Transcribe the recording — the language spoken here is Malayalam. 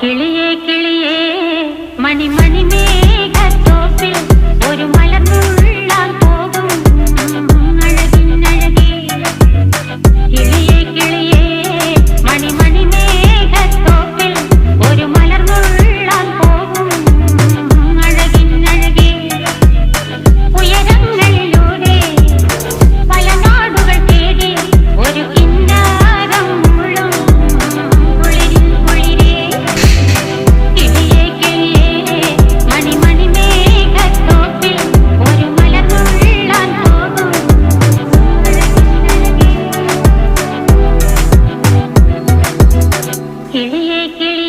കിളിയേ കിളിയേ മണിമണി മേഘത്തോപ്പിൽ ഒരു മലർന്നുള്ളാൻ പോകും അഴകിനഴകേ. കിളിയേ കിളിയേ മണിമണി മേഘത്തോപ്പിൽ ഒരു മലർന്നുള്ളാൻ പോകും അഴകിനഴകേ. ഉയരങ്ങളിലൂടെ പല നാടുകൾ തേടി ഒരു കിന്നാരം മുള്ളും കുളിരിൽ കുളിരേ. കിളിയേ കിളിയേ മണിമണി മേഘത്തോപ്പിൽ ഒരു മലർന്നുള്ളാൻ പോകും അഴകിനഴകേ. കിളിയേ കിളിയേ